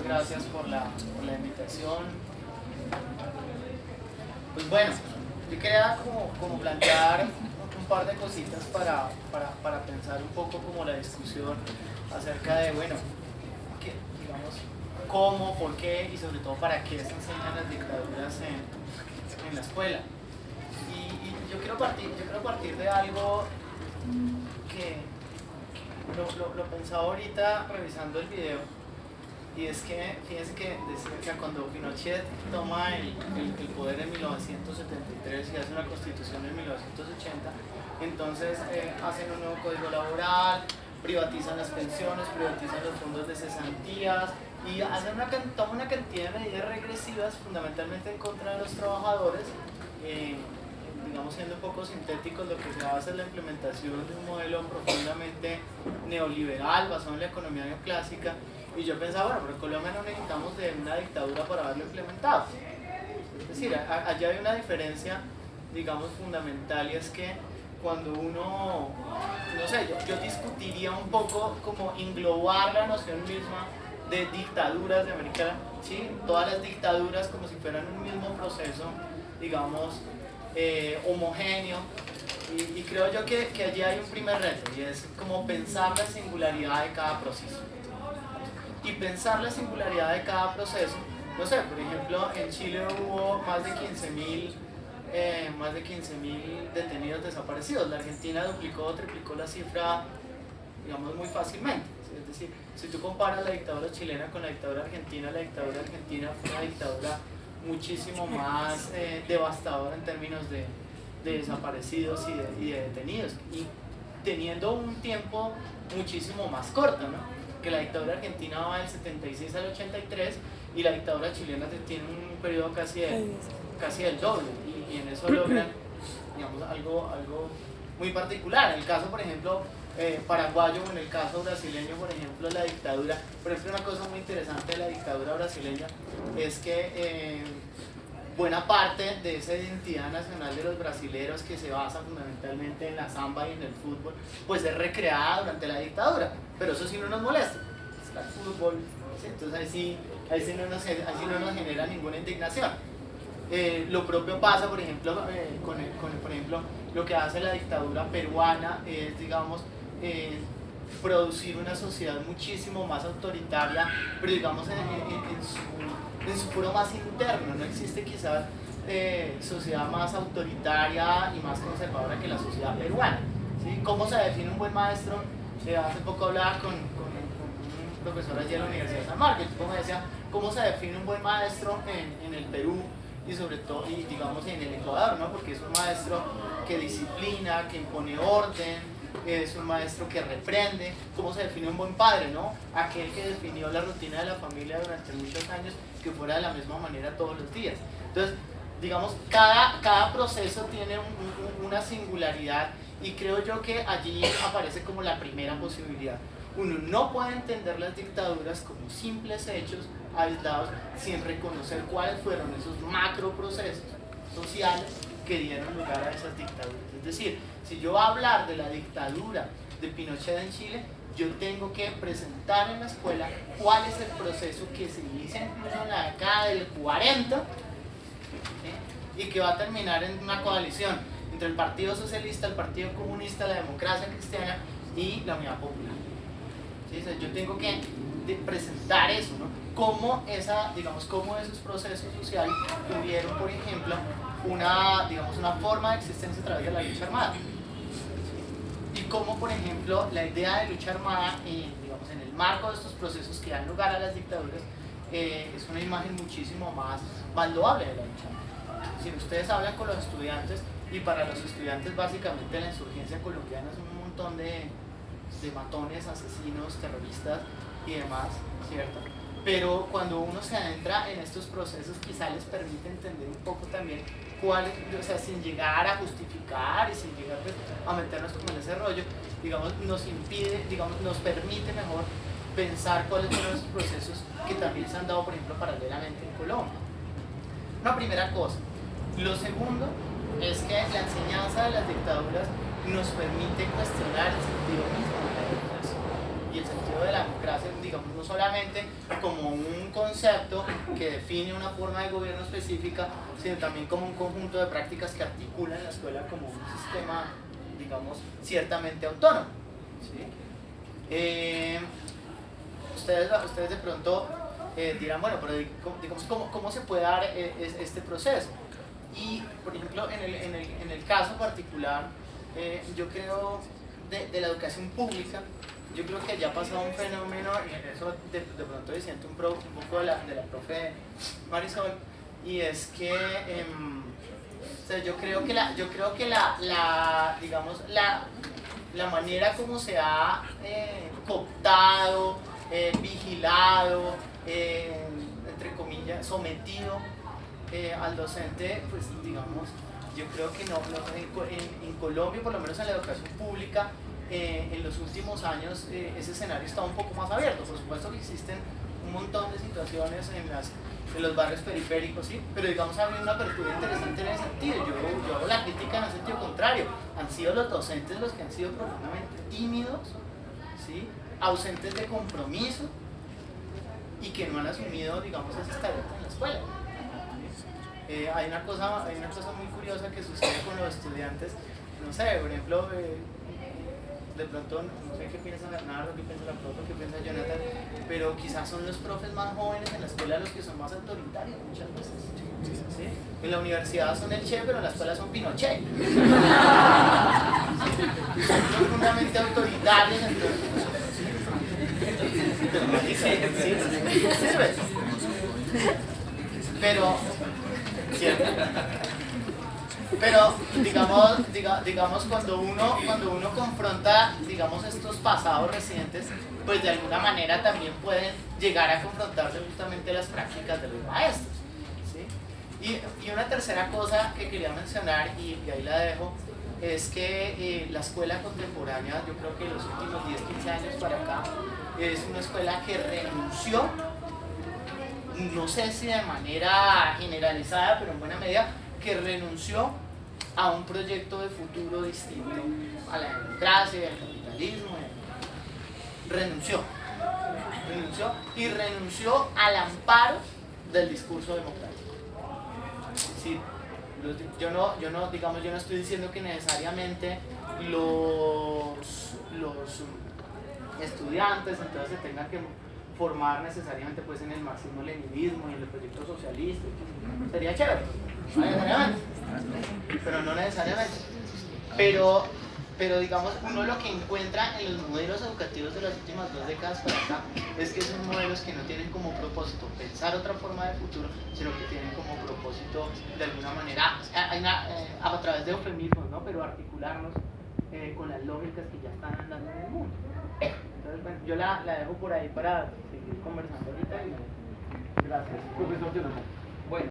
gracias por la invitación. Pues bueno, yo quería como plantear un par de cositas para pensar un poco como la discusión acerca de, bueno, digamos, cómo, por qué y sobre todo para qué se enseñan las dictaduras en la escuela. Y yo quiero partir de algo que lo pensaba ahorita revisando el video, y es que fíjense que cuando Pinochet toma el poder en 1973 y hace una constitución en 1980, entonces hacen un nuevo código laboral, privatizan las pensiones, privatizan los fondos de cesantías y toman una cantidad de medidas regresivas fundamentalmente en contra de los trabajadores. Digamos, siendo un poco sintéticos, lo que se hace es la implementación de un modelo profundamente neoliberal basado en la economía neoclásica. Y yo pensaba, bueno, pero en Colombia no necesitamos de una dictadura para haberlo implementado. Es decir, allá hay una diferencia, digamos, fundamental, y es que cuando uno, no sé, yo discutiría un poco como englobar la noción misma de dictaduras de América, ¿sí? Todas las dictaduras como si fueran un mismo proceso, digamos, homogéneo, y creo yo que allí hay un primer reto, y es como pensar la singularidad de cada proceso. Y pensar la singularidad de cada proceso, no sé, por ejemplo, en Chile hubo más de 15.000 detenidos desaparecidos. La Argentina duplicó o triplicó la cifra, digamos, muy fácilmente. Es decir, si tú comparas la dictadura chilena con la dictadura argentina fue una dictadura muchísimo más devastadora en términos de desaparecidos y de detenidos, y teniendo un tiempo muchísimo más corto, ¿no? Que la dictadura argentina va del 76 al 83 y la dictadura chilena tiene un periodo casi del doble, y en eso logran, digamos, algo muy particular. En el caso, por ejemplo, paraguayo, o en el caso brasileño, por ejemplo, la dictadura, por ejemplo, una cosa muy interesante de la dictadura brasileña es que buena parte de esa identidad nacional de los brasileros, que se basa fundamentalmente en la samba y en el fútbol, pues es recreada durante la dictadura, pero eso sí no nos molesta, está el fútbol, ¿sí? Entonces ahí sí no nos genera ninguna indignación. Lo propio pasa, por ejemplo, por ejemplo, lo que hace la dictadura peruana es, digamos, producir una sociedad muchísimo más autoritaria, pero digamos en su foro más interno. No existe quizás sociedad más autoritaria y más conservadora que la sociedad peruana, ¿sí? ¿Cómo se define un buen maestro? Hace poco hablaba con un profesor allí en la Universidad de San Marcos, y me decía, ¿cómo se define un buen maestro en el Perú? Y sobre todo, y digamos, en el Ecuador, ¿no? Porque es un maestro que disciplina, que impone orden, es un maestro que reprende. ¿Cómo se define un buen padre, no? Aquel que definió la rutina de la familia durante muchos años, que fuera de la misma manera todos los días. Entonces, digamos, cada proceso tiene una singularidad, y creo yo que allí aparece como la primera posibilidad. Uno no puede entender las dictaduras como simples hechos aislados sin reconocer cuáles fueron esos macro procesos sociales que dieron lugar a esas dictaduras. Es decir, si yo voy a hablar de la dictadura de Pinochet en Chile, yo tengo que presentar en la escuela cuál es el proceso que se inicia incluso en la década del 40, ¿sí? Y que va a terminar en una coalición entre el Partido Socialista, el Partido Comunista, la Democracia Cristiana y la Unidad Popular. ¿Sí? O sea, yo tengo que presentar eso, ¿no? Cómo esos procesos sociales tuvieron, por ejemplo, una forma de existencia a través de la lucha armada. Y cómo, por ejemplo, la idea de lucha armada, digamos, en el marco de estos procesos que dan lugar a las dictaduras, es una imagen muchísimo más loable de la lucha armada. Si ustedes hablan con los estudiantes, y para los estudiantes básicamente la insurgencia colombiana es un montón de matones, asesinos, terroristas y demás, ¿cierto? Pero cuando uno se adentra en estos procesos, quizá les permite entender un poco también o sea, sin llegar a justificar y sin llegar a meternos como en ese rollo, digamos, nos permite mejor pensar cuáles son esos procesos que también se han dado, por ejemplo, paralelamente en Colombia. Una primera cosa. Lo segundo es que la enseñanza de las dictaduras nos permite cuestionar el sentido mismo de la democracia. Y el sentido de la democracia, digamos, no solamente como un concepto que define una forma de gobierno específica, sino también como un conjunto de prácticas que articulan la escuela como un sistema, digamos, ciertamente autónomo, ¿sí? Ustedes de pronto dirán, bueno, pero digamos, ¿cómo se puede dar este proceso? Y, por ejemplo, en el caso particular, yo creo, de la educación pública, yo creo que ya ha pasado un fenómeno, y eso de pronto diciendo un poco de la profe Marisol, y es que o sea, yo creo que digamos, la manera como se ha cooptado, vigilado, entre comillas, sometido al docente, pues digamos, yo creo que en Colombia, por lo menos en la educación pública, en los últimos años ese escenario está un poco más abierto. Por supuesto que existen un montón de situaciones en los barrios periféricos, ¿sí? Pero digamos ha habido una apertura interesante en ese sentido. Yo hago la crítica en el sentido contrario. Han sido los docentes los que han sido profundamente tímidos, ¿sí? Ausentes de compromiso y que no han asumido, digamos, esas tareas en la escuela. Hay una cosa muy curiosa que sucede con los estudiantes, no sé, por ejemplo, de pronto, no sé qué piensa Bernardo, qué piensa la profe, qué piensa Jonathan, pero quizás son los profes más jóvenes en la escuela los que son más autoritarios muchas veces. ¿Sí? En la universidad son el Che, pero en la escuela son Pinochet. Son profundamente autoritarios, entonces. Sirve. Pero digamos cuando uno confronta, digamos, estos pasados recientes, pues de alguna manera también pueden llegar a confrontarse justamente las prácticas de los maestros, ¿sí? Y una tercera cosa que quería mencionar, y ahí la dejo, es que la escuela contemporánea, yo creo que los últimos 10-15 años para acá, es una escuela que renunció, no sé si de manera generalizada, pero en buena medida, que renunció a un proyecto de futuro distinto a la democracia, al capitalismo. Renunció y renunció al amparo del discurso democrático. Sí, yo no estoy diciendo que necesariamente los estudiantes entonces se tengan que formar necesariamente pues en el marxismo-leninismo y en el proyecto socialista. Sería chévere, no necesariamente, pero no necesariamente. Pero digamos, uno lo que encuentra en los modelos educativos de las últimas 2 décadas para acá es que son modelos que no tienen como propósito pensar otra forma de futuro, sino que tienen como propósito de alguna manera, a través de eufemismos, ¿no? Pero articularnos con las lógicas que ya están andando en el mundo. Entonces, bueno, yo la dejo por ahí para seguir conversando ahorita. Gracias, profesor Jonathan.